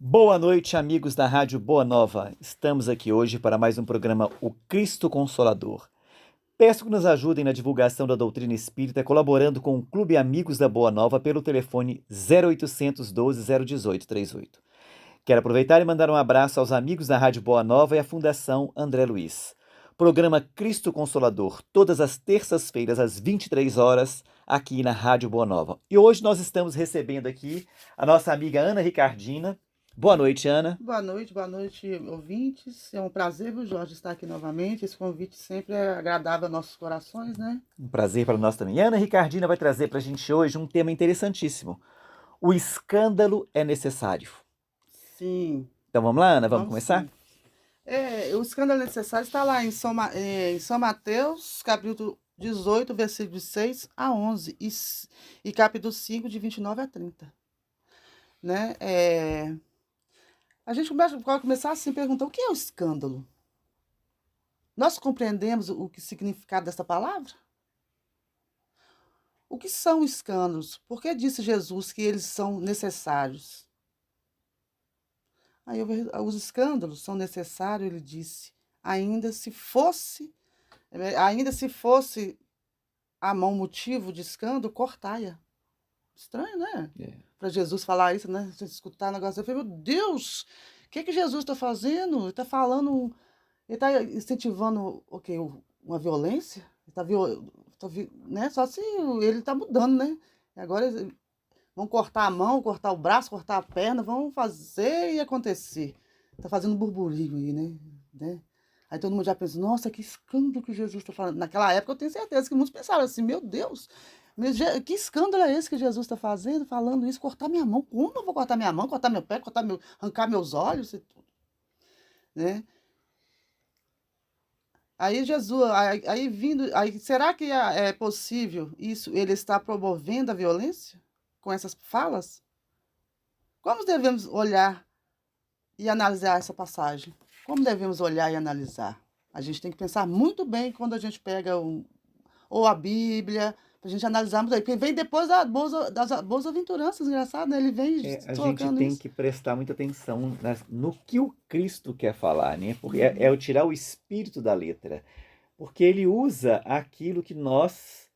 Boa noite, amigos da Rádio Boa Nova. Estamos aqui hoje para mais um programa O Cristo Consolador. Peço que nos ajudem na divulgação da doutrina espírita, colaborando com o Clube Amigos da Boa Nova pelo telefone 0800 12 018 38. Quero aproveitar e mandar um abraço aos amigos da Rádio Boa Nova e à Fundação André Luiz. Programa Cristo Consolador, todas as terças-feiras às 23 horas, aqui na Rádio Boa Nova. E hoje nós estamos recebendo aqui a nossa amiga Ana Ricardina. Boa noite, Ana. Boa noite, ouvintes. É um prazer, viu, Jorge, estar aqui novamente. Esse convite sempre é agradável aos nossos corações, né? Um prazer para nós também. E a Ana Ricardina vai trazer para a gente hoje um tema interessantíssimo. O escândalo é necessário. Sim, Então vamos lá, Ana? Vamos vamos começar? sim. O escândalo necessário está lá em São Mateus, capítulo 18, versículo de 6 a 11, e capítulo 5, de 29 a 30. Né? A gente pode começar assim, perguntando o que é o escândalo? Nós compreendemos o que significado dessa palavra? O que são escândalos? Por que disse Jesus que eles são necessários? Os escândalos são necessários, ele disse, ainda se fosse, ainda se fosse a mão motivo de escândalo, cortai-a. Estranho, né? É. Para Jesus falar isso, né? Você escutar o negócio, eu falei, meu Deus, o que Jesus está fazendo? Ele está falando, ele está incentivando o quê? Uma violência? Né? Só se ele está mudando, né? Agora vão cortar a mão, cortar o braço, cortar a perna, vão fazer e acontecer. Tá fazendo burburinho aí, né? Aí todo mundo já pensa, nossa, que escândalo que Jesus está falando. Naquela época eu tenho certeza que muitos pensaram assim, meu Deus, que escândalo é esse que Jesus está fazendo, falando isso, cortar minha mão? Como eu vou cortar minha mão, cortar meu pé, arrancar meus olhos e tudo, né? Aí Jesus, será que é possível isso? Ele está promovendo a violência com essas falas? Como devemos olhar e analisar essa passagem? Como devemos olhar e analisar? A gente tem que pensar muito bem quando a gente pega ou a Bíblia, para a gente analisar muito bem. Porque vem depois das boas aventuranças, engraçado, né? Ele vem A gente colocando tem isso. que prestar muita atenção no que o Cristo quer falar, né? Porque é o tirar o espírito da letra. Porque ele usa aquilo que nós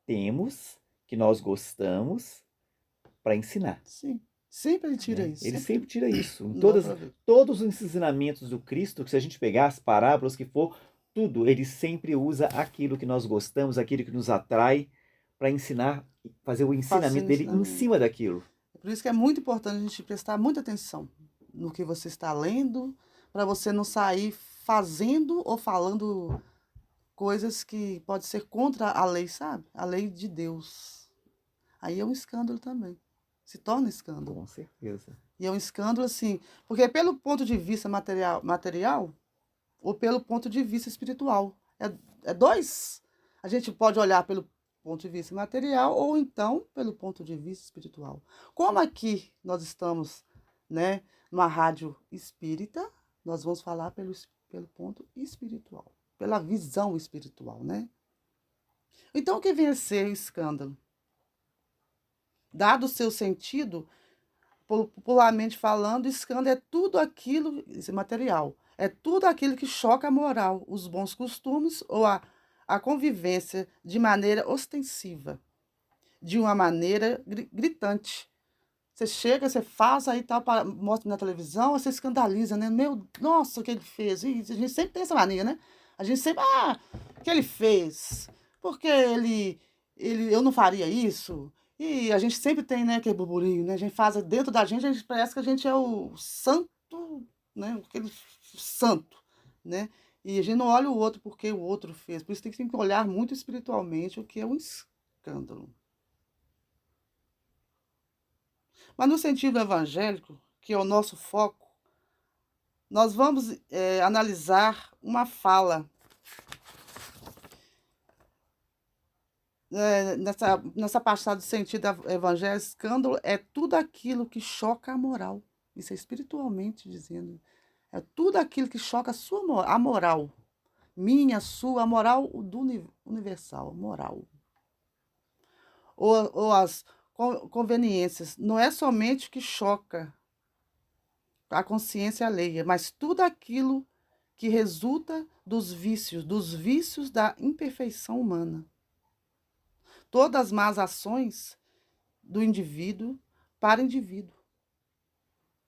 temos, que nós gostamos, para ensinar. Sim, sempre ele tira Né? isso, Ele sempre sempre tira isso. Em não aproveita. todos os ensinamentos do Cristo, que se a gente pegar as parábolas que for, tudo, ele sempre usa aquilo que nós gostamos, aquilo que nos atrai, para ensinar, fazer o ensinamento Fazendo dele em ensinamento. cima daquilo. Por isso que é muito importante a gente prestar muita atenção no que você está lendo, para você não sair fazendo ou falando coisas que pode ser contra a lei, sabe? A lei de Deus. Aí é um escândalo também. Se torna escândalo. Com certeza. E é um escândalo assim, porque pelo ponto de vista material ou pelo ponto de vista espiritual. É dois. A gente pode olhar pelo ponto de vista material ou então pelo ponto de vista espiritual. Como aqui nós estamos, né, numa rádio espírita, nós vamos falar pelo ponto espiritual, pela visão espiritual, né? Então, o que vem a ser o escândalo? Dado o seu sentido, popularmente falando, escândalo é tudo aquilo, isso é material, é tudo aquilo que choca a moral, os bons costumes ou a convivência de maneira ostensiva, de uma maneira gritante. Você chega, você faz aí tal, mostra na televisão, você escandaliza, né? Meu, nossa, o que ele fez? E a gente sempre tem essa mania, né? A gente sempre, o que ele fez? Porque eu não faria isso. E a gente sempre tem, né, aquele burburinho, né? A gente faz dentro da gente, a gente parece que a gente é o santo, né? Aquele santo, né? E a gente não olha o outro porque o outro fez. Por isso tem que olhar muito espiritualmente o que é um escândalo. Mas no sentido evangélico, que é o nosso foco, nós vamos analisar uma fala nessa passada do sentido evangélico. Escândalo é tudo aquilo que choca a moral. Isso é espiritualmente dizendo. É tudo aquilo que choca a moral. Minha, sua, a moral do universal, moral. Ou as conveniências. Não é somente o que choca a consciência alheia, mas tudo aquilo que resulta dos vícios da imperfeição humana. Todas as más ações do indivíduo para indivíduo.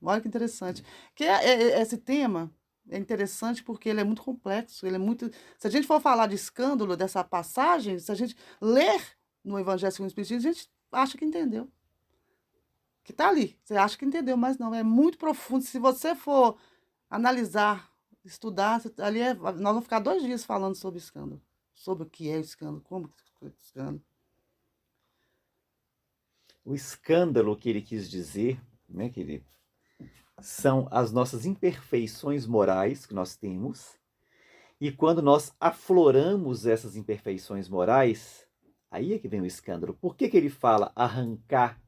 Olha que interessante. Esse tema é interessante porque ele é muito complexo, ele é muito. Se a gente for falar de escândalo dessa passagem, se a gente ler no Evangelho segundo o Espiritismo, a gente acha que entendeu. Que está ali. Você acha que entendeu, mas não, é muito profundo. Se você for analisar, estudar, nós vamos ficar 2 dias falando sobre escândalo. Sobre o que é o escândalo, como que é o escândalo. O escândalo que ele quis dizer, né, que são as nossas imperfeições morais que nós temos, e quando nós afloramos essas imperfeições morais, aí é que vem o escândalo. Por que ele fala arrancar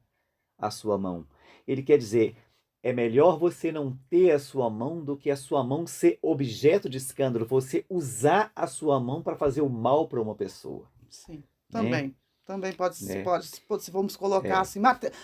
a sua mão? Ele quer dizer, é melhor você não ter a sua mão do que a sua mão ser objeto de escândalo, você usar a sua mão para fazer o mal para uma pessoa. Sim, Né? também pode, Né? se vamos colocar É, assim,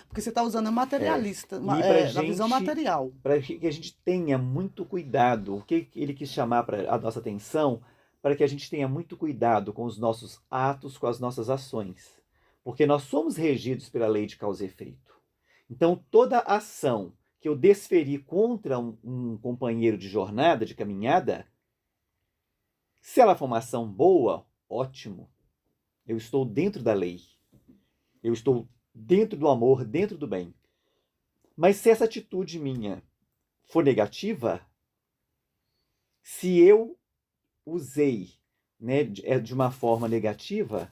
porque você está usando materialista, E para na visão material. para que a gente tenha muito cuidado, o que ele quis chamar para a nossa atenção, para que a gente tenha muito cuidado com os nossos atos, com as nossas ações. Porque nós somos regidos pela lei de causa e efeito. Então, toda ação que eu desferir contra um companheiro de jornada, de caminhada, se ela for uma ação boa, ótimo. Eu estou dentro da lei. Eu estou dentro do amor, dentro do bem. Mas se essa atitude minha for negativa, se eu usei, né, de uma forma negativa,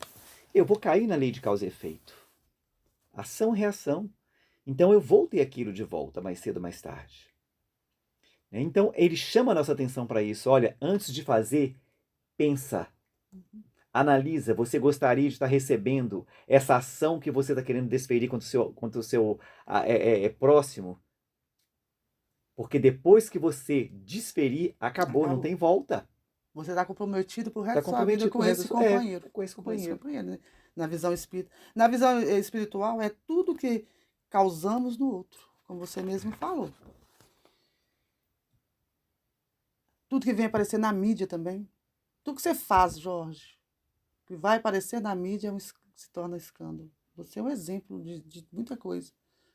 eu vou cair na lei de causa e efeito. Ação e reação. Então eu vou ter aquilo de volta mais cedo ou mais tarde. Então ele chama a nossa atenção para isso. Olha, antes de fazer, pensa. Analisa, você gostaria de estar recebendo essa ação que você está querendo desferir contra o seu próximo? Porque depois que você desferir, acabou, não tem volta. Você está comprometido pro resto Está da sua vida comprometido com esse companheiro. com esse companheiro. Né? Na visão espírita. Na visão espiritual, é tudo que causamos no outro, como você mesmo falou. Tudo que vem aparecer na mídia também. Tudo que você faz, Jorge, que vai aparecer na mídia se torna escândalo. Você é um exemplo de muita coisa.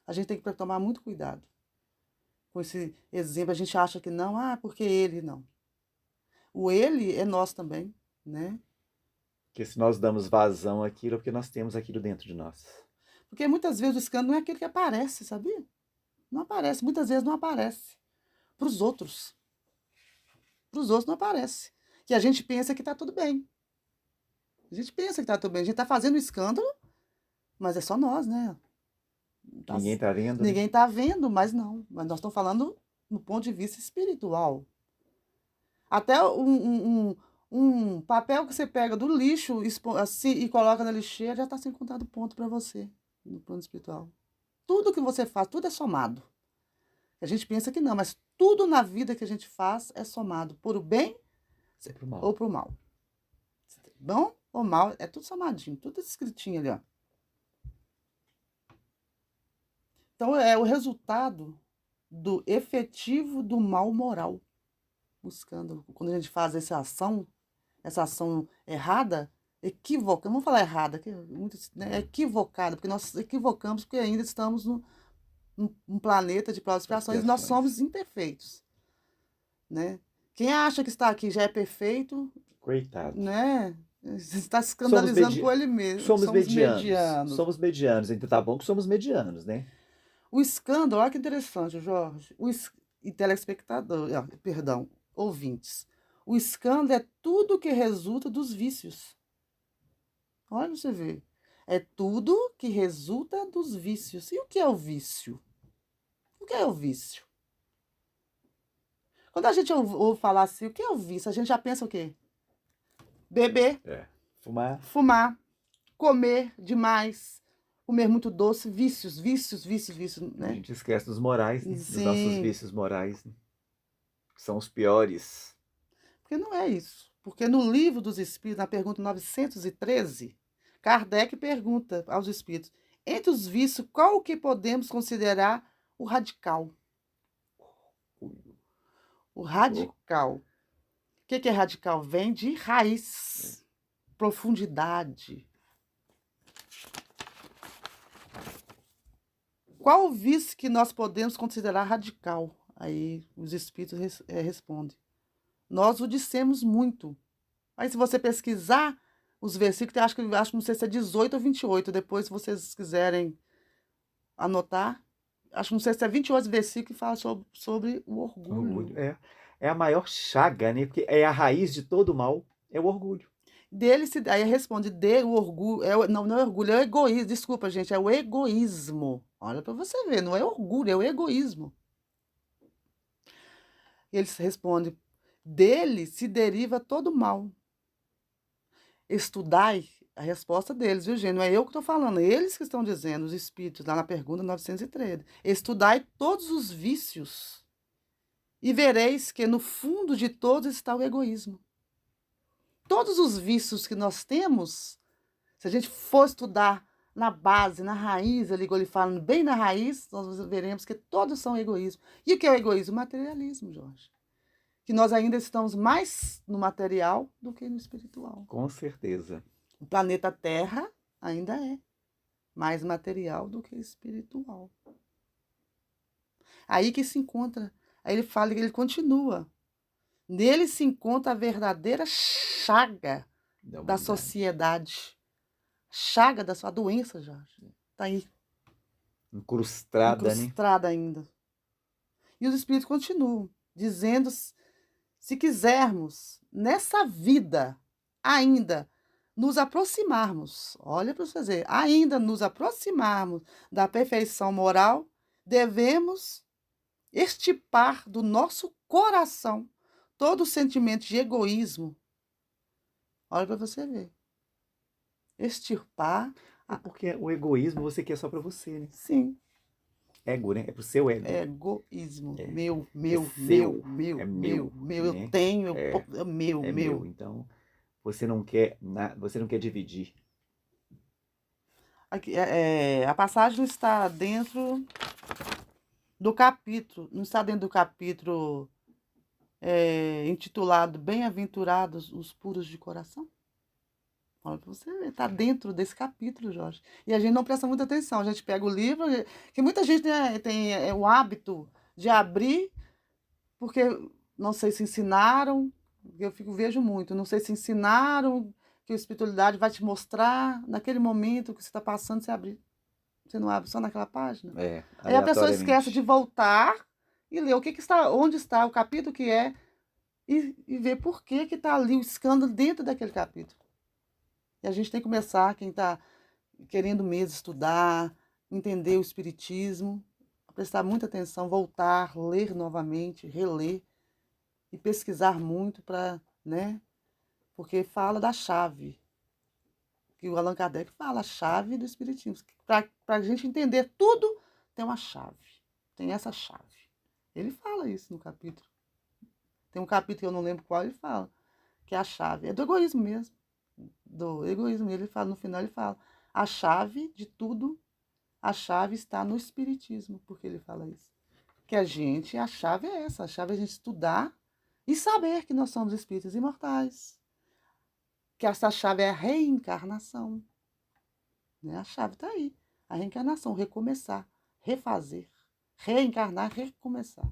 A gente tem que tomar muito cuidado com esse exemplo. A gente acha que não, porque ele não. O ele é nós também, né? Porque se nós damos vazão àquilo, é porque nós temos aquilo dentro de nós. Porque muitas vezes o escândalo não é aquele que aparece, sabia? Não aparece, muitas vezes não aparece. Para os outros. Para os outros não aparece. Que a gente pensa que está tudo bem. A gente pensa que está tudo bem. A gente está fazendo escândalo, mas é só nós, né? Ninguém está vendo. Ninguém está vendo, mas não. Mas nós estamos falando no ponto de vista espiritual. Até um papel que você pega do lixo assim, e coloca na lixeira já está sendo contado ponto para você, no plano espiritual. Tudo que você faz, tudo é somado. A gente pensa que não, mas tudo na vida que a gente faz é somado. Por o bem ou para o mal. Bom ou mal, é tudo somadinho, tudo escritinho ali, ó. Então, é o resultado do efetivo do mal moral. O escândalo. Quando a gente faz essa ação errada, equivocada, não vamos falar errada, que muito, né, equivocada, porque nós equivocamos porque ainda estamos num planeta de provas e expiações e nós somos imperfeitos. Né? Quem acha que está aqui já é perfeito, coitado, né? Está se escandalizando com ele mesmo. Somos medianos. Somos medianos. Então tá bom que somos medianos, né? O escândalo, olha que interessante, Jorge. E telespectador, perdão, ouvintes. O escândalo é tudo que resulta dos vícios. Olha, você vê. É tudo que resulta dos vícios. E o que é o vício? O que é o vício? Quando a gente ouve falar assim, o que é o vício? A gente já pensa o quê? Beber. Fumar. Comer demais. Comer muito doce. Vícios, né? A gente esquece dos morais, né? Dos nossos vícios morais, né? Que são os piores. Porque não é isso. Porque no Livro dos Espíritos, na pergunta 913, Kardec pergunta aos espíritos: entre os vícios, qual que podemos considerar o radical? O radical. O que é radical? Vem de raiz, profundidade. Qual o vício que nós podemos considerar radical? Aí os espíritos respondem. Nós o dissemos muito. Aí se você pesquisar os versículos, acho que não sei se é 18 ou 28, depois se vocês quiserem anotar, acho que não sei se é 28 versículos que fala sobre o orgulho. É a maior chaga, né? Porque é a raiz de todo mal, é o orgulho. Aí responde, o orgulho, não é orgulho, é o egoísmo, desculpa gente, é o egoísmo. Olha para você ver, não é orgulho, é o egoísmo. E eles respondem, dele se deriva todo mal. Estudai, a resposta deles, viu, gente? Não é eu que estou falando, é eles que estão dizendo, os espíritos, lá na pergunta 913. Estudai todos os vícios e vereis que no fundo de todos está o egoísmo. Todos os vícios que nós temos, se a gente for estudar na base, na raiz, ali, ele fala bem na raiz, nós veremos que todos são egoísmo. E o que é o egoísmo? O materialismo, Jorge. Que nós ainda estamos mais no material do que no espiritual. Com certeza. O planeta Terra ainda é mais material do que espiritual. Aí que se encontra, aí ele fala que ele continua. Nele se encontra a verdadeira chaga da sociedade. Chaga da sua doença, Jorge. Está aí. Incrustada, né? Ainda. E os espíritos continuam, dizendo, se quisermos, nessa vida, ainda nos aproximarmos, olha para você ver, ainda nos aproximarmos da perfeição moral, devemos extirpar do nosso coração todo o sentimento de egoísmo. Olha para você ver. Extirpar. Porque o egoísmo você quer só para você, né? Sim. Ego, né? É pro seu ego. Egoísmo. É. Meu. É meu. Né? Eu tenho, meu. Então, você não quer dividir. Aqui, a passagem está dentro do capítulo, não está dentro do capítulo intitulado Bem-aventurados os puros de coração? Olha para você ver, está dentro desse capítulo, Jorge. E a gente não presta muita atenção. A gente pega o livro, que muita gente tem o hábito de abrir, porque não sei se ensinaram, eu vejo muito, não sei se ensinaram que a espiritualidade vai te mostrar naquele momento que você está passando, você abrir. Você não abre só naquela página? Aí a pessoa esquece de voltar e ler onde está o capítulo que é e ver por que está ali o escândalo dentro daquele capítulo. E a gente tem que começar, quem está querendo mesmo estudar, entender o espiritismo, prestar muita atenção, voltar, ler novamente, reler e pesquisar muito para, né? Porque fala da chave. Que o Allan Kardec fala, a chave do espiritismo. Para a gente entender tudo, tem uma chave. Tem essa chave. Ele fala isso no capítulo. Tem um capítulo que eu não lembro qual, ele fala que é a chave. É do egoísmo mesmo. Do egoísmo. Ele fala, no final ele fala, a chave de tudo, a chave está no espiritismo. Por que ele fala isso? Que a chave é essa. A chave é a gente estudar e saber que nós somos espíritos imortais. Que essa chave é a reencarnação. Né? A chave está aí. A reencarnação, recomeçar, refazer, reencarnar, recomeçar.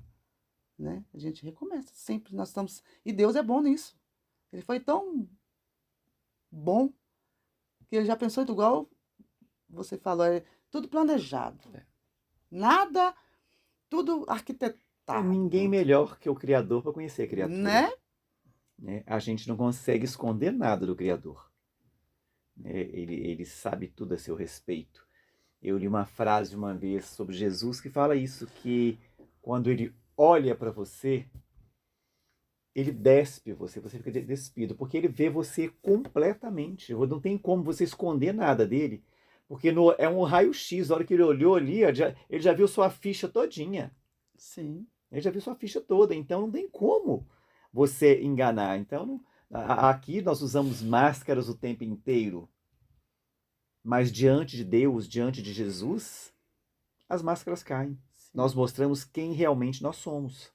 Né? A gente recomeça, sempre nós estamos... E Deus é bom nisso. Ele foi tão bom que ele já pensou igual você falou, é tudo planejado. Nada, tudo arquitetado. Ninguém melhor que o Criador para conhecer a criatura. Né? A gente não consegue esconder nada do Criador. Ele sabe tudo a seu respeito. Eu li uma frase uma vez sobre Jesus que fala isso, que quando ele olha para você, ele despe você fica despido, porque ele vê você completamente. Não tem como você esconder nada dele, porque é um raio-x. A hora que ele olhou ali, ele já viu sua ficha todinha. Sim. Ele já viu sua ficha toda, então não tem como você enganar. Então, aqui nós usamos máscaras o tempo inteiro, mas diante de Deus, diante de Jesus, as máscaras caem. Sim. Nós mostramos quem realmente nós somos.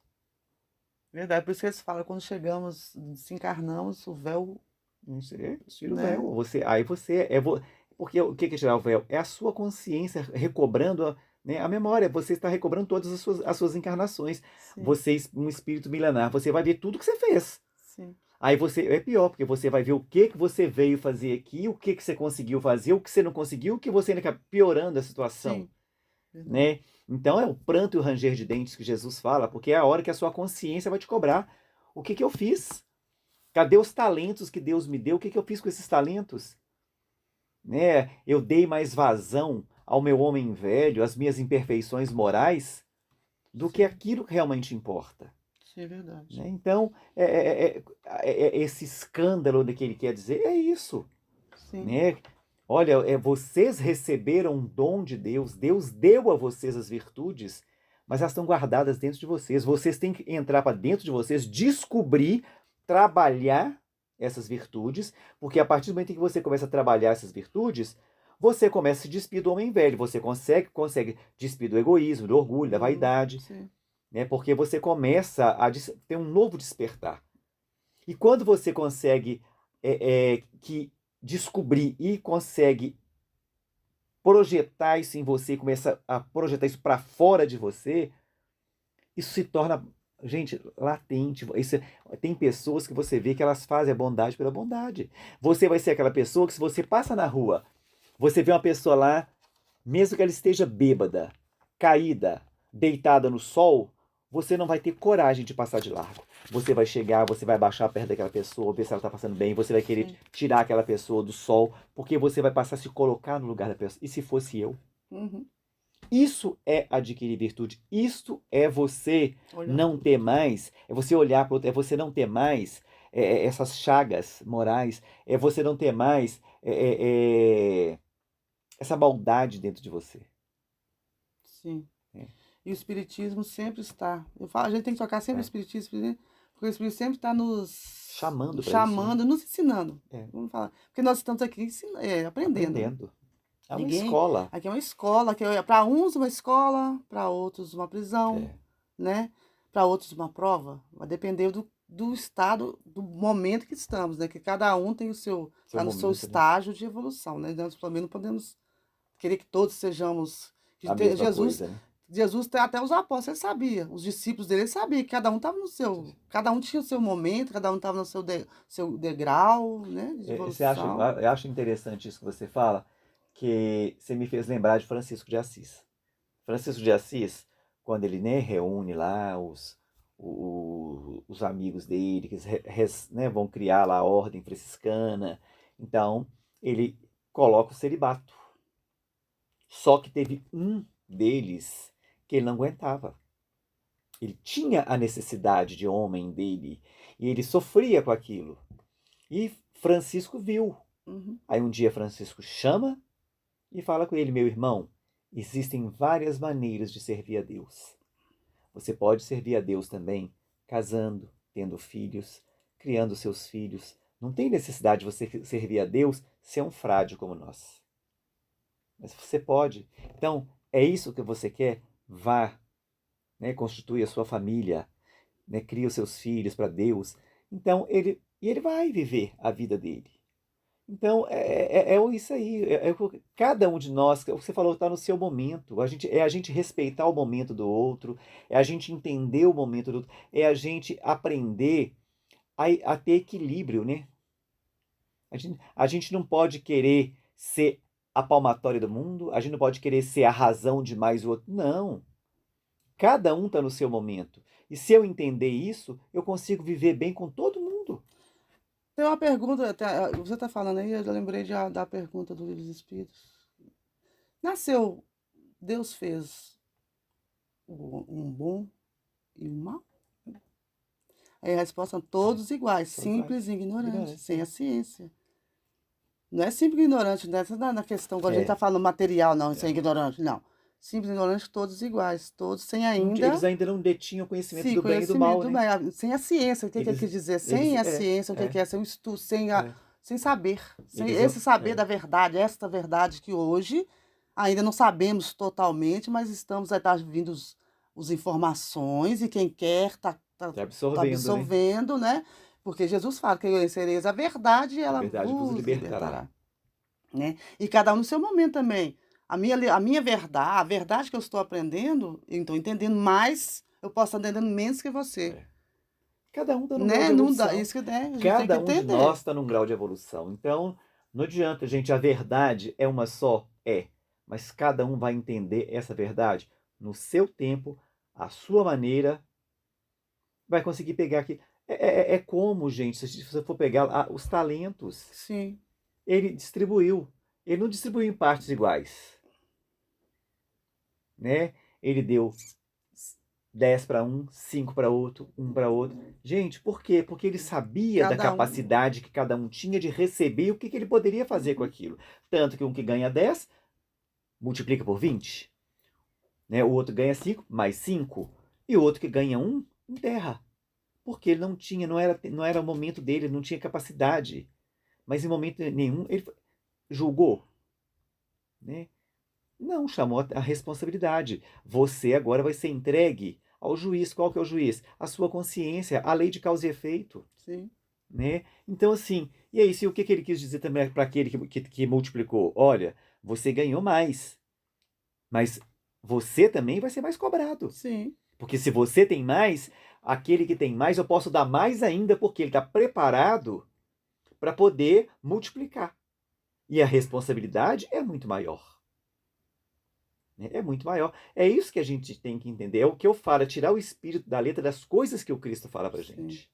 Verdade, por isso que eles falam, quando chegamos, desencarnamos, o véu, Não sei, tira o né? véu. Porque o que é tirar o véu? É a sua consciência recobrando né, a memória. Você está recobrando todas as suas encarnações. Sim, Você, um espírito milenar, você vai ver tudo que você fez. sim, Aí você é pior, porque você vai ver o que você veio fazer aqui, o que você conseguiu fazer, o que você não conseguiu, o que você ainda acaba piorando a situação, sim, verdade. né? Então é o pranto e o ranger de dentes que Jesus fala, porque é a hora que a sua consciência vai te cobrar. O que eu fiz? Cadê os talentos que Deus me deu? O que eu fiz com esses talentos? Né? Eu dei mais vazão ao meu homem velho, às minhas imperfeições morais, do que Sim, aquilo que realmente importa. sim, verdade. Né? Então, esse escândalo que ele quer dizer é isso. Sim, Né? Olha, vocês receberam um dom de Deus, Deus deu a vocês as virtudes, mas elas estão guardadas dentro de vocês. Vocês têm que entrar para dentro de vocês, descobrir, trabalhar essas virtudes, porque a partir do momento em que você começa a trabalhar essas virtudes, você começa a se despir do homem velho, você consegue despir do egoísmo, do orgulho, da vaidade, sim, né? Porque você começa a ter um novo despertar. E quando você consegue que descobrir e consegue projetar isso em você, começa a projetar isso para fora de você, isso se torna, gente, latente. Tem pessoas que você vê que elas fazem a bondade pela bondade. Você vai ser aquela pessoa que se você passa na rua, você vê uma pessoa lá, mesmo que ela esteja bêbada, caída, deitada no sol, você não vai ter coragem de passar de largo. Você vai chegar, você vai baixar perto daquela pessoa, ver se ela está passando bem, você vai querer sim. tirar aquela pessoa do sol, porque você vai passar a se colocar no lugar da pessoa. E se fosse eu? Uhum. Isso é adquirir virtude. Isto é você Olhar não para o ter outro. mais, é você olhar para o outro, é você não ter mais essas chagas morais, é você não ter mais essa maldade dentro de você. Sim. Né? E o Espiritismo sempre está. Eu falo, a gente tem que tocar sempre o É. Espiritismo, né? Porque o Espiritismo sempre está Chamando nos para isso, né? chamando, nos ensinando. É. Vamos falar. Porque nós estamos aqui aprendendo, né? Aprendendo. É uma Ninguém. escola. Aqui é uma escola, aqui é para uns uma escola, para outros uma prisão, É. né? Para outros uma prova. Vai depender do estado, do momento que estamos, né? Que cada um tem o seu, Seu tá no seu momento, né? estágio de evolução, né? Nós também não podemos querer que todos sejamos. A mesma Jesus, coisa, né? Jesus até os apóstolos ele sabia, os discípulos dele ele sabia que cada um estava no seu, cada um tinha o seu momento, cada um estava no seu degrau, né? De Você acha, evolução. eu acho interessante isso que você fala, que você me fez lembrar de Francisco de Assis. Francisco de Assis, quando ele né, reúne lá os amigos dele, que né, vão criar lá a ordem franciscana, então ele coloca o celibato. Só que teve um deles que ele não aguentava. Ele tinha a necessidade de homem dele e ele sofria com aquilo. E Francisco viu. Uhum. Aí um dia Francisco chama e fala com ele: meu irmão, existem várias maneiras de servir a Deus. Você pode servir a Deus também casando, tendo filhos, criando seus filhos. Não tem necessidade de você servir a Deus ser um frade como nós. Mas você pode. Então, é isso que você quer? Vá, né, constitui a sua família, né, cria os seus filhos para Deus. Então, ele vai viver a vida dele. Então, isso aí. Cada um de nós, o que você falou, está no seu momento. A gente respeitar o momento do outro, é a gente entender o momento do outro, é a gente aprender a ter equilíbrio, né? A gente não pode querer ser a palmatória do mundo, a gente não pode querer ser a razão de mais o outro. Não. Cada um está no seu momento. E se eu entender isso, eu consigo viver bem com todo mundo. Tem uma pergunta, você está falando aí, eu já lembrei da pergunta do Livro dos Espíritos. Nasceu, Deus fez um bom e um mal? Aí a resposta são todos iguais, São iguais. simples e ignorantes, Ignorantes, sem né? a ciência. Não é simples e ignorante, nessa na questão, quando a gente está É, falando material, não, isso é é. ignorante, não. Simples e ignorante, todos iguais, todos sem Eles ainda, ainda não detinham conhecimento sim, do bem e do mal, conhecimento, né? sem a ciência, o que que ele Eles, quis dizer? eles, Sem a ciência, o que que é? Sem o estudo, é. sem saber, sem Eles, esse saber é. da verdade, esta verdade que hoje ainda não sabemos totalmente, mas estamos aí, tá vindo os informações e quem quer tá tá, Tá tá absorvendo, né? absorvendo, né? Porque Jesus fala que conhecereis a verdade e A ela verdade vos vos libertará. libertará, né? E cada um no seu momento também. A minha verdade, a verdade que eu estou aprendendo, eu estou entendendo mais, eu posso estar entendendo menos que você, É. Cada um está num grau né? de Não dá, evolução. isso que, né, a gente tem que Cada um de nós entender. está num grau de evolução. Então, não adianta, gente, a verdade é uma só? É. Mas cada um vai entender essa verdade no seu tempo, à sua maneira, vai conseguir pegar aqui. É como, gente, se você for pegar os talentos, Sim, ele distribuiu. Ele não distribuiu em partes iguais, né? Ele deu 10 para um, 5 para outro, um para outro. Gente, por quê? Porque ele sabia da cada um. capacidade que cada um tinha de receber e o que ele poderia fazer com Uhum. aquilo. Tanto que um que ganha 10 multiplica por 20, né? O outro ganha 5 mais 5 e o outro que ganha um enterra. Porque ele não tinha, não era o momento dele, ele não tinha capacidade. Mas em momento nenhum ele julgou, né? Não, chamou a responsabilidade. Você agora vai ser entregue ao juiz. Qual que é o juiz? A sua consciência, a lei de causa e efeito, Sim, né? Então, assim, e aí, se o que ele quis dizer também para aquele que multiplicou? Olha, você ganhou mais, mas você também vai ser mais cobrado. sim, Porque se você tem mais, aquele que tem mais, eu posso dar mais ainda, porque ele está preparado para poder multiplicar. E a responsabilidade é muito maior. Né? É muito maior. É isso que a gente tem que entender. É o que eu falo, é tirar o espírito da letra das coisas que o Cristo fala pra sim. gente.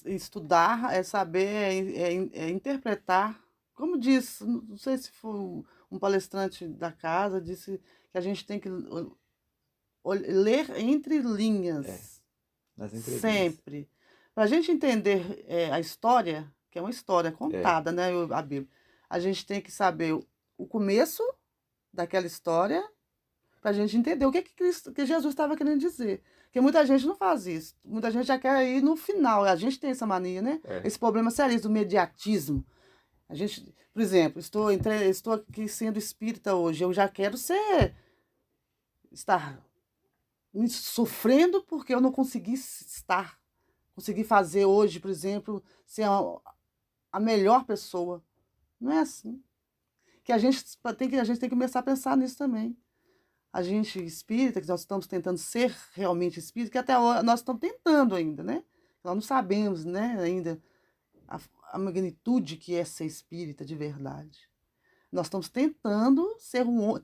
Estudar é saber, é interpretar. Como diz, não sei se foi um palestrante da casa, disse que a gente tem que ler entre É, linhas, nas entrelinhas. sempre. Para a gente entender a história, que é uma história É, contada, né, a Bíblia, a gente tem que saber o começo daquela história para a gente entender o que, que Jesus estava querendo dizer. Porque muita gente não faz isso. Muita gente já quer ir no final. A gente tem essa mania, né? é. Esse problema sério do mediatismo. A gente, por exemplo, estou aqui sendo espírita hoje. Eu já quero estar me sofrendo porque eu não consegui estar. Consegui fazer hoje, por exemplo, ser a melhor pessoa. Não é assim. Que a gente tem que começar a pensar nisso também. A gente espírita, que nós estamos tentando ser realmente espírita, que até agora nós estamos tentando ainda, né? Nós não sabemos, né, ainda a, a magnitude que é ser espírita de verdade. Nós estamos tentando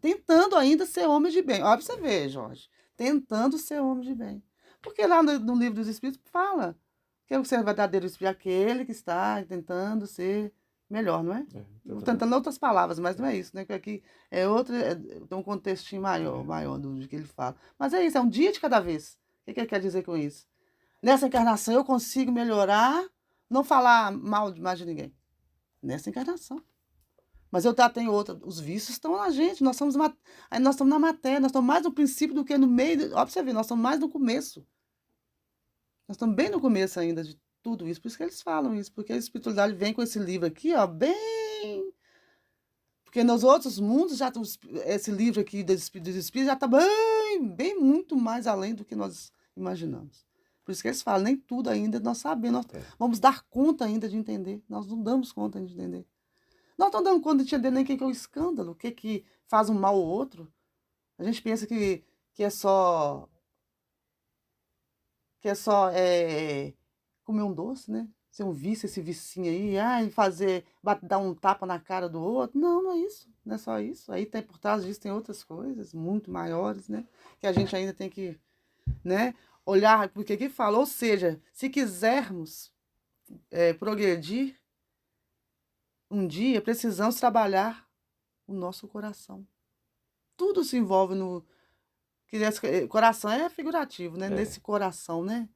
tentando ainda ser homem de bem. Olha para você ver, Jorge. Tentando ser homem de bem. Porque lá no livro dos Espíritos fala que o ser verdadeiro espírito é aquele que está tentando ser melhor, não é? Exatamente. Tentando outras palavras, mas não é isso, né? Porque aqui é outro, tem um contextinho maior do que ele fala. Mas é isso, é um dia de cada vez. O que ele quer dizer com isso? Nessa encarnação eu consigo melhorar, não falar mal de mais de ninguém. Nessa encarnação. Mas eu já tenho outra. Os vícios estão na gente. Aí nós estamos na matéria, nós estamos mais no princípio do que no meio. Olha pra você ver, nós estamos mais no começo. Nós estamos bem no começo ainda de tudo isso. Por isso que eles falam isso, porque a espiritualidade vem com esse livro aqui, ó, bem. Porque nos outros mundos já esse livro aqui dos espíritos já está bem muito mais além do que nós imaginamos. Por isso que eles falam, nem tudo ainda nós sabemos, nós É. vamos dar conta ainda de entender. Nós não damos conta ainda de entender. Nós não estamos dando conta de entender nem o que é o escândalo, o que faz um mal ao outro. A gente pensa que é só comer um doce, né? Ser um vício, esse vicinho aí, dar um tapa na cara do outro. Não, não é isso. Não é só isso. Aí tem por trás disso tem outras coisas muito maiores, né? Que a gente ainda tem que, né, olhar, porque aqui fala, ou seja, se quisermos progredir um dia, precisamos trabalhar o nosso coração. Tudo se envolve no. Coração é figurativo, né? É. Nesse coração, né?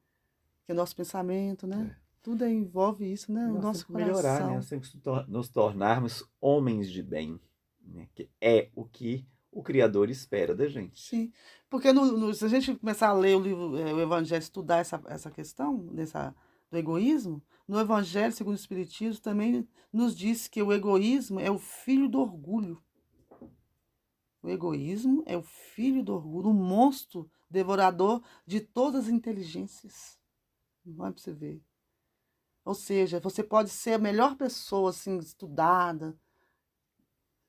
Que é o nosso pensamento, né? É. Tudo envolve isso, né? E O nós nosso temos que melhorar, né? coração. Nós temos que nos tornarmos homens de bem, né? Que é o que o Criador espera da gente. Sim. Porque se a gente começar a ler o livro, o Evangelho, estudar essa questão do egoísmo, no Evangelho, segundo o Espiritismo, também nos diz que o egoísmo é o filho do orgulho. O egoísmo é o filho do orgulho, o monstro devorador de todas as inteligências. Olha para você ver. Ou seja, você pode ser a melhor pessoa, assim, estudada.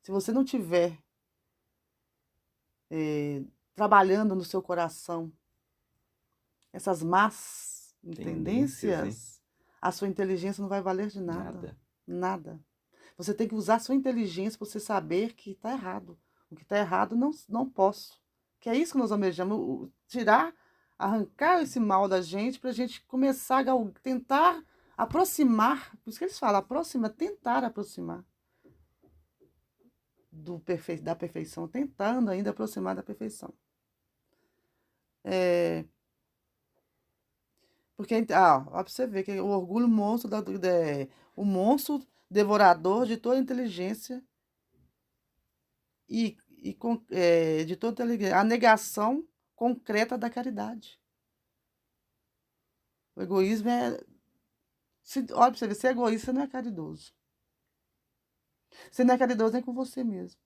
Se você não tiver eh, trabalhando no seu coração essas más Tendências, né? tendências, a sua inteligência não vai valer de nada. Nada. Nada. Você tem que usar a sua inteligência para você saber que está errado. O que está errado, não posso. Que é isso que nós almejamos, tirar, arrancar esse mal da gente para a gente começar a tentar aproximar, por isso que eles falam, aproximar, tentar aproximar da perfeição, tentando ainda aproximar da perfeição. Porque, ó, pra você ver que o orgulho monstro, o monstro devorador de toda inteligência de toda inteligência, a negação concreta da caridade. O egoísmo é. Olha pra você ver, ser egoísta não é caridoso. Você não é caridoso nem com você mesmo.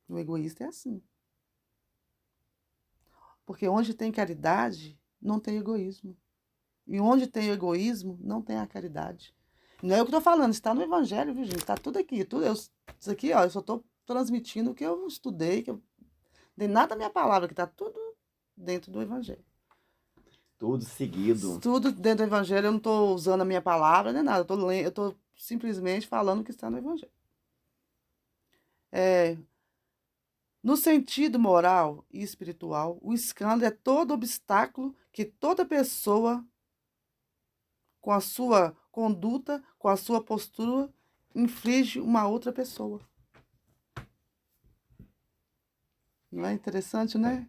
O egoísta é assim. Porque onde tem caridade, não tem egoísmo. E onde tem o egoísmo, não tem a caridade. Não é o que eu estou falando, está no Evangelho, viu, gente? Está tudo aqui. Isso aqui, ó, eu só estou transmitindo o que eu estudei, que eu dei nada da minha palavra, que está tudo dentro do Evangelho. Tudo seguido. Tudo dentro do Evangelho, eu não estou usando a minha palavra nem nada, eu estou simplesmente falando o que está no Evangelho. No sentido moral e espiritual, o escândalo é todo obstáculo que toda pessoa, com a sua conduta, com a sua postura, inflige uma outra pessoa. Não é interessante, né?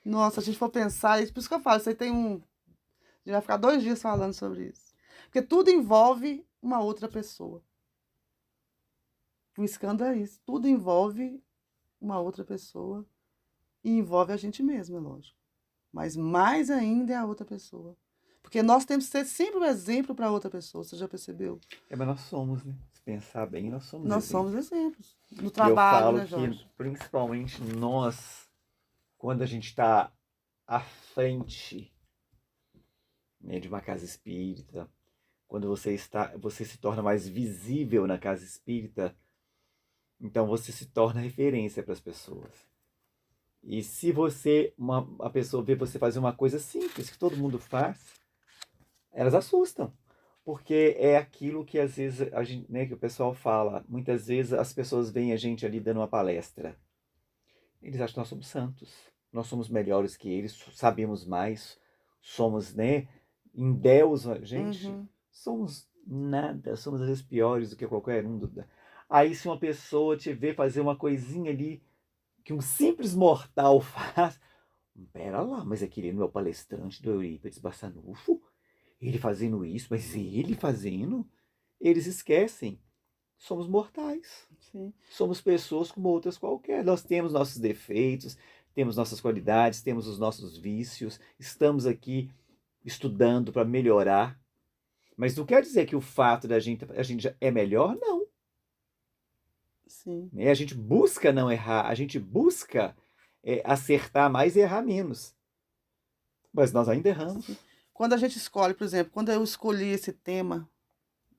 Nossa, a gente for pensar isso, por isso que eu falo, isso aí tem um. A gente vai ficar 2 dias falando sobre isso. Porque tudo envolve uma outra pessoa. O escândalo é isso. Tudo envolve uma outra pessoa e envolve a gente mesmo, é lógico. Mas mais ainda é a outra pessoa. Porque nós temos que ser sempre um exemplo para outra pessoa, você já percebeu? Mas nós somos, né? Se pensar bem, nós somos Nós exemplos. somos exemplos. No E eu trabalho, falo né, que, Jorge? principalmente nós, quando a gente está à frente, né, de uma casa espírita, quando você se torna mais visível na casa espírita, então você se torna referência para as pessoas. E se a pessoa vê você fazer uma coisa simples que todo mundo faz, elas assustam. Porque é aquilo que às vezes a gente, né, que o pessoal fala. Muitas vezes as pessoas veem a gente ali dando uma palestra. Eles acham que nós somos santos. Nós somos melhores que eles, sabemos mais, somos, né, em Deus, gente, somos nada, somos às vezes piores do que qualquer um. Aí se uma pessoa te vê fazer uma coisinha ali que um simples mortal faz, pera lá, mas aquele não é o palestrante do Eurípides Barçanufo? Ele fazendo isso, mas ele fazendo? Eles esquecem. Somos mortais. Sim. Somos pessoas como outras qualquer. Nós temos nossos defeitos, temos nossas qualidades, temos os nossos vícios. Estamos aqui estudando para melhorar. Mas não quer dizer que o fato da a gente já é melhor, não. Sim. A gente busca não errar, a gente busca acertar mais e errar menos. Mas nós ainda erramos. Sim. Quando a gente escolhe, por exemplo, quando eu escolhi esse tema,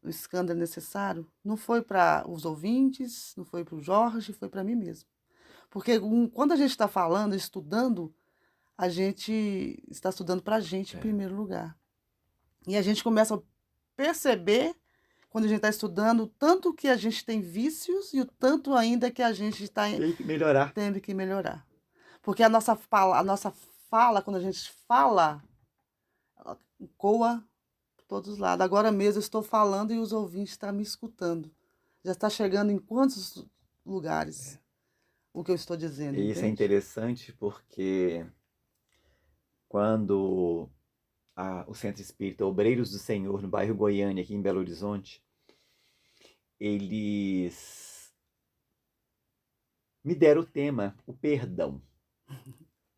o escândalo necessário, não foi para os ouvintes, não foi para o Jorge, foi para mim mesmo. Porque quando a gente está falando, estudando, a gente está estudando para a gente em primeiro lugar. E a gente começa a perceber, quando a gente está estudando, o tanto que a gente tem vícios e o tanto ainda que a gente está Tem que melhorar. tendo que melhorar. Porque a nossa fala, quando a gente fala, ela ecoa por todos os lados. Agora mesmo eu estou falando e os ouvintes estão me escutando. Já está chegando em quantos lugares o que eu estou dizendo, E isso é entende? interessante porque quando o Centro Espírita Obreiros do Senhor, no bairro Goiânia, aqui em Belo Horizonte, eles me deram o tema, o perdão.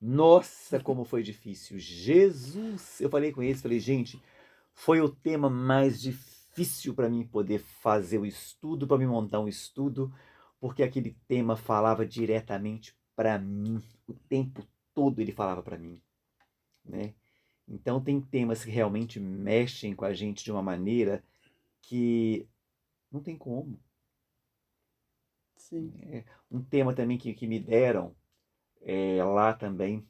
Nossa, como foi difícil. Jesus! Eu falei com eles, falei, gente, foi o tema mais difícil para mim poder fazer o estudo, para me montar um estudo, porque aquele tema falava diretamente para mim. O tempo todo ele falava para mim, né? Então tem temas que realmente mexem com a gente de uma maneira que não tem como. Sim. Um tema também que me deram lá também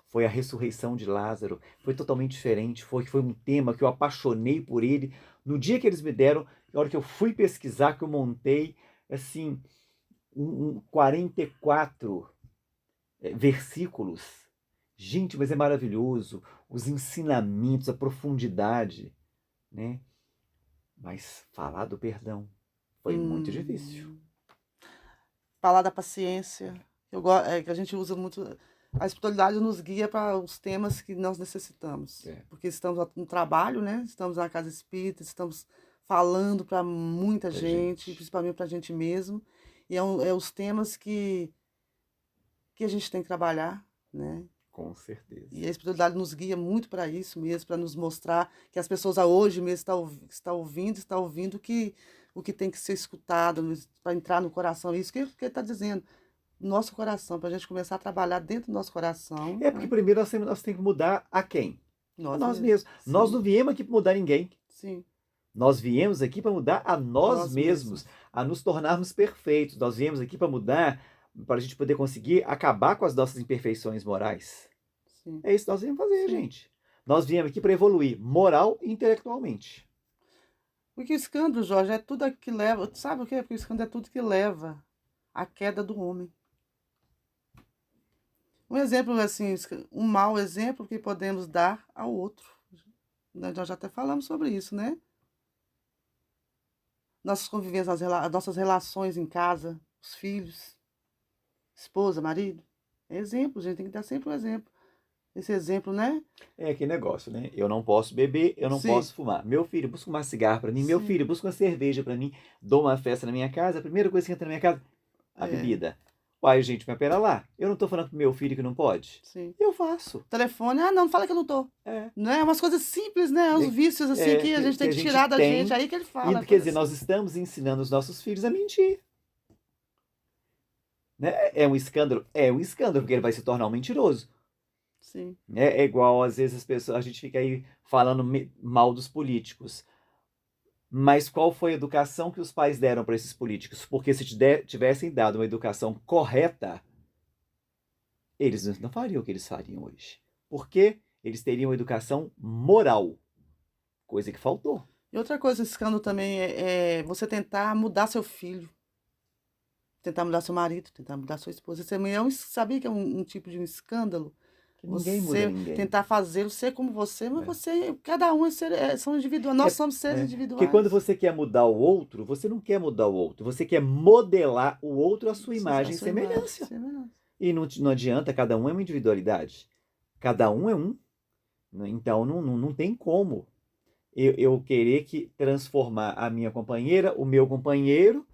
foi a ressurreição de Lázaro. Foi totalmente diferente. Foi um tema que eu apaixonei por ele. No dia que eles me deram, na hora que eu fui pesquisar, que eu montei, assim, 44 versículos. Gente, mas é maravilhoso. Os ensinamentos, a profundidade, né? Mas falar do perdão foi muito difícil. Hum. Falar da paciência. Que a gente usa muito. A espiritualidade nos guia para os temas que nós necessitamos. É, Porque estamos no trabalho, né? Estamos na casa espírita, estamos falando para muita muita gente, gente, principalmente para a gente mesmo. E é os temas que a gente tem que trabalhar, né? com certeza. E a espiritualidade nos guia muito para isso mesmo, para nos mostrar que as pessoas hoje mesmo estão ouvindo o que tem que ser escutado, para entrar no coração. Isso que ele está dizendo, nosso coração, para a gente começar a trabalhar dentro do nosso coração, É porque né? primeiro nós temos que mudar a quem? A Nós nós mesmos. mesmos. Nós não Sim, viemos aqui para mudar ninguém. sim, Nós viemos aqui para mudar a nós nós mesmos, mesmos. a nos tornarmos perfeitos. Nós viemos aqui para mudar, para a gente poder conseguir acabar com as nossas imperfeições morais. Sim, É isso que nós viemos fazer, sim. gente. Nós viemos aqui para evoluir moral e intelectualmente. Porque o escândalo, Jorge, é tudo que leva. Sabe o quê? Porque o escândalo é tudo que leva à queda do homem. Um exemplo, assim, um mau exemplo que podemos dar ao outro. Nós já até falamos sobre isso, né? Nossas convivências, as nossas relações em casa, os filhos, esposa, marido. É exemplo, a gente tem que dar sempre um exemplo. Esse exemplo, né? É aquele negócio, né? Eu não posso beber, eu não Sim, posso fumar. Meu filho, busca uma cigarro para mim. Meu sim, filho, busca uma cerveja para mim. Dou uma festa na minha casa. A primeira coisa que entra na minha casa, a é, bebida. Uai, gente, mas pera lá. Eu não tô falando pro meu filho que não pode. sim. Eu faço. Telefone, não fala que eu não tô. É. Não é umas coisas simples, né? Uns vícios assim que a gente Que tem a que gente tirar da gente. tem. Aí que ele E fala, quer coisa dizer, nós simples. estamos ensinando os nossos filhos a mentir. Né? É um escândalo? É um escândalo, porque ele vai se tornar um mentiroso. Sim, Né? É igual, às vezes, as pessoas, a gente fica aí falando mal dos políticos. Mas qual foi a educação que os pais deram para esses políticos? Porque se tivessem dado uma educação correta, eles não fariam o que eles fariam hoje. Porque eles teriam educação moral, coisa que faltou. e outra coisa, escândalo também é você tentar mudar seu filho, tentar mudar seu marido, tentar mudar sua esposa. Isso também sabia que é um tipo de um escândalo? Que ninguém muda Você ninguém. tentar fazê-lo ser como você, mas Né? você, cada um são individuais, nós somos seres Porque quando individuais. você quer mudar o outro, você não quer mudar o outro, você quer modelar o outro à sua A imagem e sua imagem, semelhança. semelhança. E não adianta, cada um é uma individualidade. Cada um é um. Né? Então não tem como eu querer transformar a minha companheira, o meu companheiro,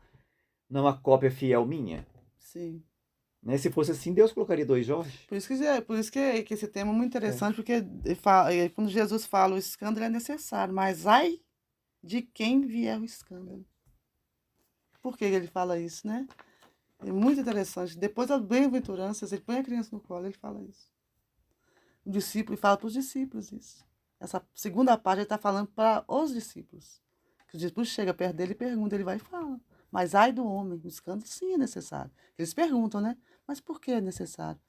numa cópia fiel minha. Sim. Né? Se fosse assim, Deus colocaria dois Jorge. Por isso que esse tema é muito É. interessante, porque quando Jesus fala o escândalo é necessário, mas ai de quem vier o escândalo. Por que ele fala isso, né? É muito interessante. Depois das bem-aventuranças, ele põe a criança no colo, ele fala isso. O discípulo fala para os discípulos isso. Essa segunda parte ele está falando para os discípulos. Que os discípulos chegam perto dele e perguntam, ele vai e fala. Mas ai do homem, o escândalo sim é necessário. Eles perguntam, né? Mas por que é necessário?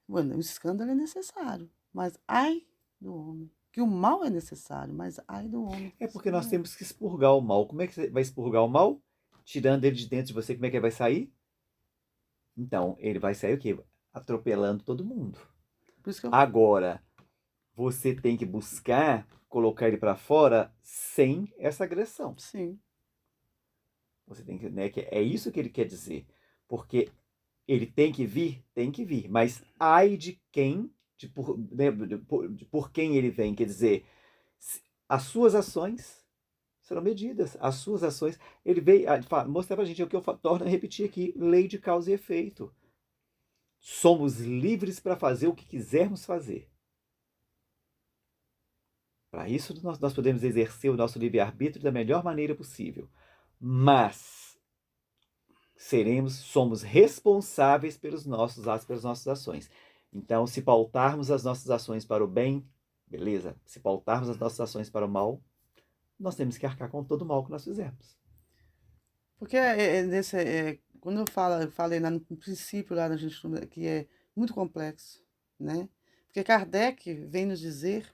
Bueno, o escândalo é necessário, mas ai do homem. Que o mal é necessário, mas ai do homem. É porque nós temos que expurgar o mal. Como é que você vai expurgar o mal? Tirando ele de dentro de você, como é que ele vai sair? Então, ele vai sair o quê? Atropelando todo mundo. Por isso que eu. Agora, você tem que buscar colocar ele para fora sem essa agressão. Sim, Você tem que, né, que é isso que ele quer dizer. Porque ele tem que vir, mas ai de quem, por quem ele vem, quer dizer, as suas ações serão medidas, as suas ações, ele veio mostrar pra gente o que eu torno a repetir aqui, lei de causa e efeito. Somos livres para fazer o que quisermos fazer. Para isso, nós podemos exercer o nosso livre-arbítrio da melhor maneira possível. Mas somos responsáveis pelos nossos atos, pelas nossas ações. Então, se pautarmos as nossas ações para o bem, beleza? Se pautarmos as nossas ações para o mal, nós temos que arcar com todo o mal que nós fizemos. Porque quando eu falei lá no princípio, lá na gente, que é muito complexo, né? Porque Kardec vem nos dizer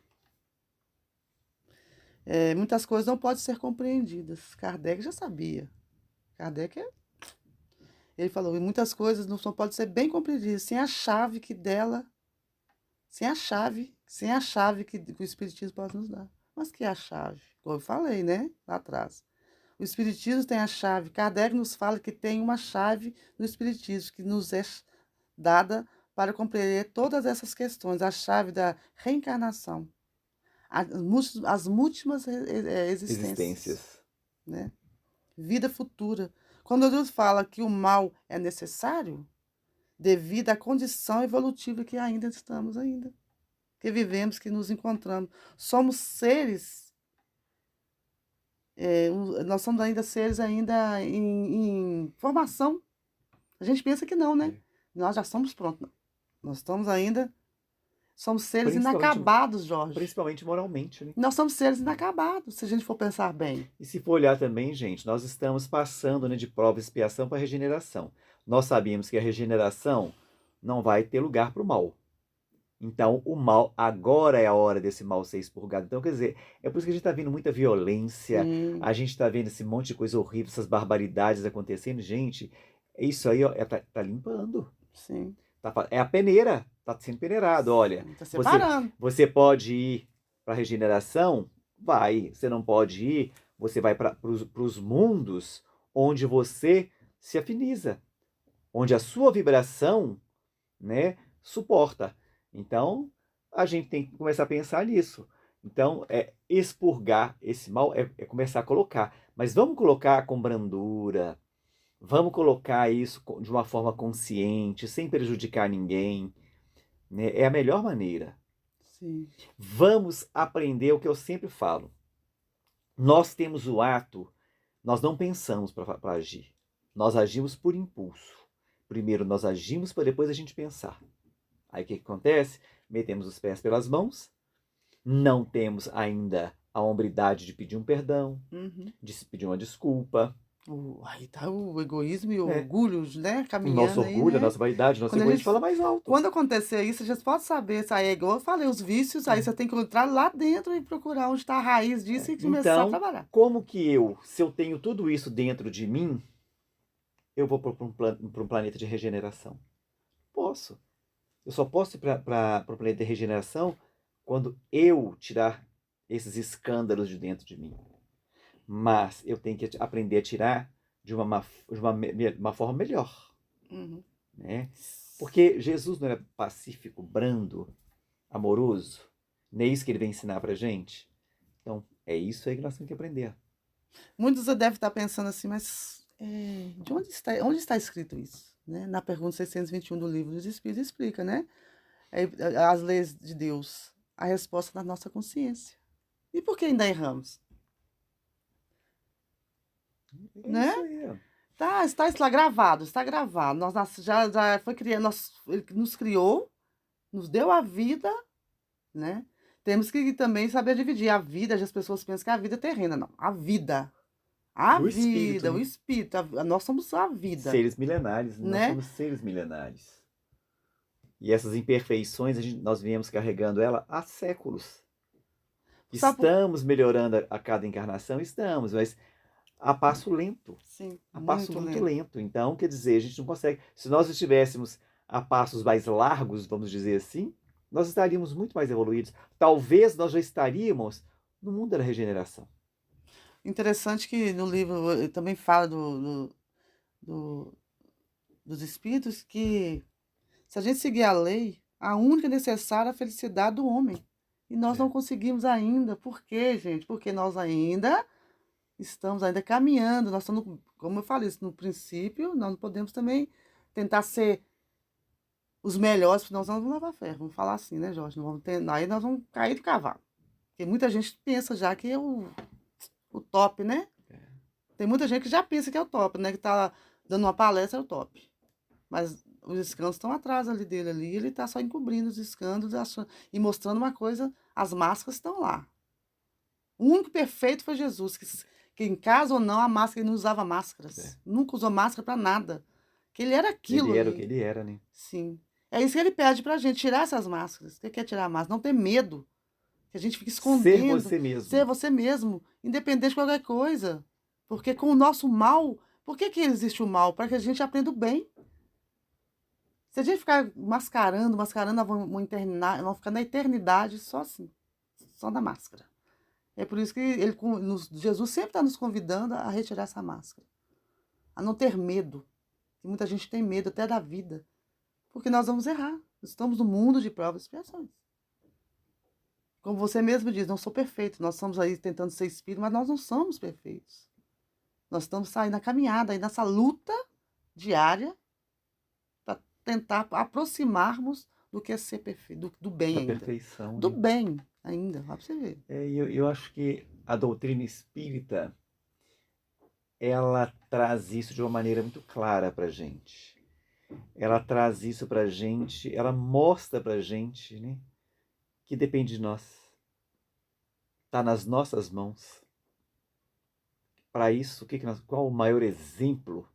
muitas coisas não podem ser compreendidas. Kardec já sabia. Kardec, ele falou, e muitas coisas não só podem ser bem compreendidas, sem a chave que dela, sem a chave que o Espiritismo pode nos dar. Mas que é a chave? Como eu falei, né? Lá atrás. O Espiritismo tem a chave. Kardec nos fala que tem uma chave no Espiritismo que nos é dada para compreender todas essas questões. A chave da reencarnação. As múltiplas existências. Né? Vida futura. Quando Deus fala que o mal é necessário, devido à condição evolutiva que ainda estamos ainda. Que vivemos, que nos encontramos. Somos seres... nós somos ainda seres ainda em formação. A gente pensa que não, né? Nós já somos prontos. Nós estamos ainda... Somos seres inacabados, Jorge. Principalmente moralmente, né? Nós somos seres inacabados, se a gente for pensar bem. E se for olhar também, gente, nós estamos passando, né, de prova e expiação para a regeneração. Nós sabemos que a regeneração não vai ter lugar para o mal. Então, o mal, agora é a hora desse mal ser expurgado. Então, quer dizer, é por isso que a gente está vendo muita violência, a gente está vendo esse monte de coisa horrível, essas barbaridades acontecendo. Gente, isso aí ó, tá limpando. Sim. É a peneira, tá sendo peneirado. Olha, tá separando. Você pode ir para a regeneração? Vai. Você não pode ir, você vai para os mundos onde você se afiniza, onde a sua vibração, né, suporta. Então, a gente tem que começar a pensar nisso. Então, expurgar esse mal é começar a colocar. Mas vamos colocar com brandura, vamos colocar isso de uma forma consciente, sem prejudicar ninguém. Né? É a melhor maneira. Sim. Vamos aprender o que eu sempre falo. Nós temos o ato, nós não pensamos para agir. Nós agimos por impulso. Primeiro nós agimos para depois a gente pensar. Aí o que acontece? Metemos os pés pelas mãos, não temos ainda a hombridade de pedir um perdão, de se pedir uma desculpa. Aí tá o egoísmo e o orgulho, né? Caminhando. Nosso orgulho, aí, né? A nossa vaidade, nosso egoísmo fala mais alto. Quando acontecer isso, a gente pode saber, é igual eu falei, os vícios, aí você tem que entrar lá dentro e procurar onde está a raiz disso e começar a trabalhar. Como que se eu tenho tudo isso dentro de mim, eu vou para um planeta de regeneração? Posso. Eu só posso ir para o planeta de regeneração quando eu tirar esses escândalos de dentro de mim. Mas eu tenho que aprender a tirar de uma forma melhor. Né? Porque Jesus não era pacífico, brando, amoroso? Não é isso que ele vem ensinar pra gente? Então, é isso aí que nós temos que aprender. Muitos devem estar pensando assim, mas de onde está escrito isso? Né? Na pergunta 621 do Livro dos Espíritos explica, né? As leis de Deus, a resposta da nossa consciência. E por que ainda erramos? Né? Está lá gravado, está gravado. Nós já foi criado, ele nos criou, nos deu a vida, né? Temos que também saber dividir a vida. As pessoas pensam que a vida é terrena, não. A vida. O espírito. Nós somos a vida. Seres milenares, né? Nós somos seres milenares. E essas imperfeições, nós viemos carregando ela há séculos. Estamos melhorando a cada encarnação? Estamos, mas a passo lento. Sim, a passo muito lento. Então, quer dizer, a gente não consegue. Se nós estivéssemos a passos mais largos, vamos dizer assim, nós estaríamos muito mais evoluídos. Talvez nós já estaríamos no mundo da regeneração. Interessante que no livro também fala dos espíritos que se a gente seguir a lei, a única necessária é a felicidade do homem. E nós não conseguimos ainda. Por quê, gente? Porque nós ainda estamos caminhando. Nós estamos, como eu falei, no princípio, nós não podemos também tentar ser os melhores, porque nós não vamos levar ferro. Vamos falar assim, né, Jorge? Aí nós vamos cair do cavalo. Porque muita gente pensa já que é o top, né? Tem muita gente que já pensa que é o top, né? Que tá dando uma palestra, é o top. Mas os escândalos estão atrás ali dele ali, ele está só encobrindo os escândalos e mostrando uma coisa, as máscaras estão lá. O único perfeito foi Jesus, que em casa ou não, a máscara, ele não usava máscaras. Nunca usou máscara para nada. Que ele era aquilo Ele era o que ali. ele era, né? Sim. É isso que ele pede pra gente, tirar essas máscaras. O que é tirar a máscara? Não ter medo. Que a gente fica Ser escondendo. você mesmo. Ser você mesmo, independente de qualquer coisa. Porque com o nosso mal, por que existe o mal? Para que a gente aprenda o bem. Se a gente ficar mascarando, vamos ficar na eternidade só assim, só na máscara. É por isso que Jesus sempre está nos convidando a retirar essa máscara, a não ter medo. E muita gente tem medo até da vida, porque nós vamos errar. Estamos no mundo de provas e expiações. Como você mesmo diz, não sou perfeito. Nós estamos aí tentando ser espírito, mas nós não somos perfeitos. Nós estamos aí na caminhada, aí nessa luta diária, para tentar aproximarmos do que é ser perfeito, do bem Da ainda. perfeição. Do né? bem ainda, lá para você ver. Eu acho que a doutrina espírita, ela traz isso de uma maneira muito clara pra gente. Ela traz isso pra gente, ela mostra pra gente, né, que depende de nós. Está nas nossas mãos. Para isso, qual o maior exemplo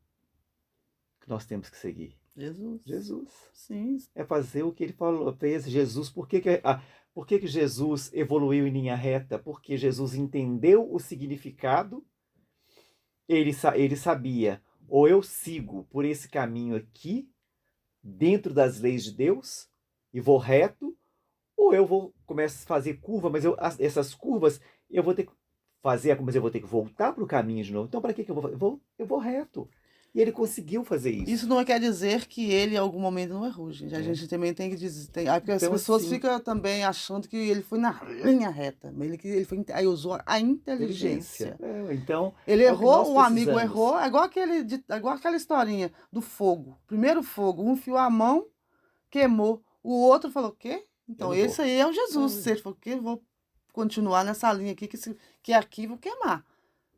que nós temos que seguir? Jesus. Jesus. Sim. É fazer o que ele fez. Jesus, por que Jesus evoluiu em linha reta? Porque Jesus entendeu o significado, ele sabia, ou eu sigo por esse caminho aqui, dentro das leis de Deus, e vou reto, ou eu começo a fazer curva, mas essas curvas eu vou ter que fazer, mas eu vou ter que voltar para o caminho de novo. Então, para que eu vou fazer? Eu vou reto. E ele conseguiu fazer isso. Isso não quer dizer que ele em algum momento não errou, gente. A gente também tem que dizer. Porque as pessoas assim, ficam também achando que ele foi na linha reta. Mas ele foi, aí usou a inteligência. Então, ele é o que errou, nós o amigo precisamos. errou. É igual aquela historinha do fogo. Primeiro fogo, um enfiou a mão, queimou. O outro falou: o quê? Então, Eu não esse vou. aí é o Jesus. Se ele falou: que vou continuar nessa linha aqui, que aqui vou queimar.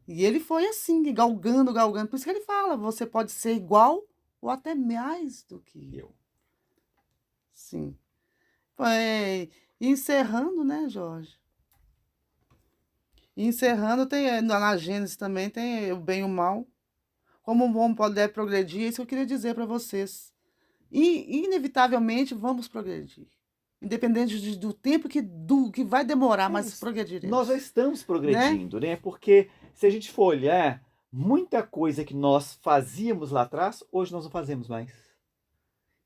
E ele foi assim, galgando, galgando. Por isso que ele fala: você pode ser igual ou até mais do que Eu. Sim. E encerrando, né, Jorge? E encerrando, na Gênesis também tem o bem e o mal. Como o homem deve progredir, é isso que eu queria dizer para vocês. E, inevitavelmente, vamos progredir. Independente do tempo que vai demorar, mas progrediremos. Nós já estamos progredindo, né? Porque se a gente for olhar, muita coisa que nós fazíamos lá atrás, hoje nós não fazemos mais.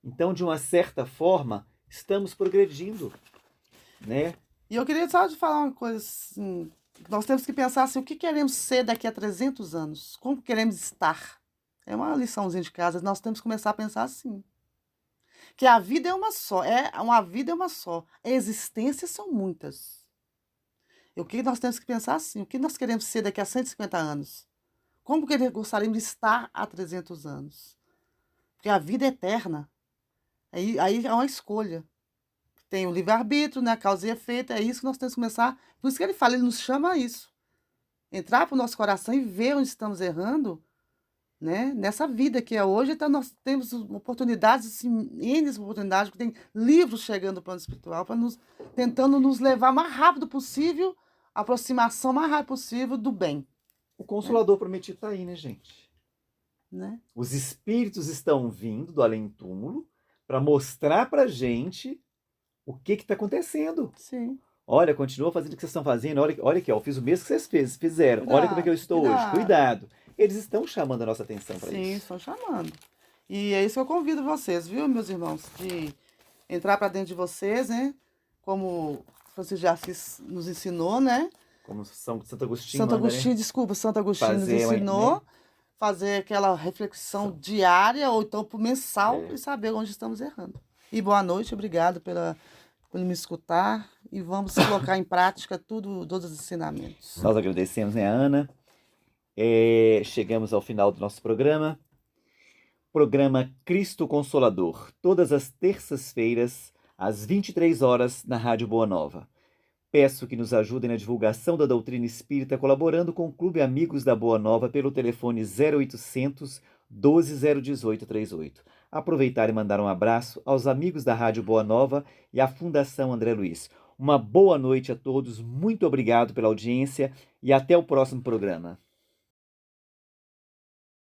Então, de uma certa forma, estamos progredindo, né? E eu queria só te falar uma coisa assim, nós temos que pensar assim, o que queremos ser daqui a 300 anos? Como queremos estar? É uma liçãozinha de casa, nós temos que começar a pensar assim. Que a vida é uma só, uma vida é uma só, existências são muitas. E o que nós temos que pensar assim, o que nós queremos ser daqui a 150 anos? Como que gostaríamos de estar há 300 anos? Porque a vida é eterna. Aí é uma escolha. Tem o livre-arbítrio, né? A causa e efeito, é isso que nós temos que começar. Por isso que ele fala, ele nos chama a isso. Entrar para o nosso coração e ver onde estamos errando, né? Nessa vida que é hoje, então nós temos oportunidades, assim, N oportunidades, porque tem livros chegando do plano espiritual, tentando nos levar o mais rápido possível, a aproximação mais rápida possível do bem. O Consolador prometido está aí, né, gente? Né? Os espíritos estão vindo do além-túmulo para mostrar para gente o que está acontecendo. Sim. Olha, continua fazendo o que vocês estão fazendo. Olha aqui, ó, eu fiz o mesmo que vocês fizeram. Olha como é que eu estou hoje. Cuidado. Eles estão chamando a nossa atenção para isso. Sim, estão chamando. E é isso que eu convido vocês, viu, meus irmãos? De entrar para dentro de vocês, né? Como Francisco de Assis nos ensinou, né? Como Santo Agostinho Santo manda, Agostinho, né? desculpa, Santo Agostinho nos Fazer, ensinou. né? Fazer aquela reflexão diária ou então por mensal e saber onde estamos errando. E boa noite, obrigado por me escutar e vamos colocar em prática todos os ensinamentos. Nós agradecemos, né, Ana? Chegamos ao final do nosso programa. Programa Cristo Consolador, todas as terças-feiras, às 23 horas, na Rádio Boa Nova. Peço que nos ajudem na divulgação da doutrina espírita, colaborando com o Clube Amigos da Boa Nova pelo telefone 0800 12 018 38. aproveitar e mandar um abraço aos amigos da Rádio Boa Nova e à Fundação André Luiz. Uma boa noite a todos, muito obrigado pela audiência e até o próximo programa.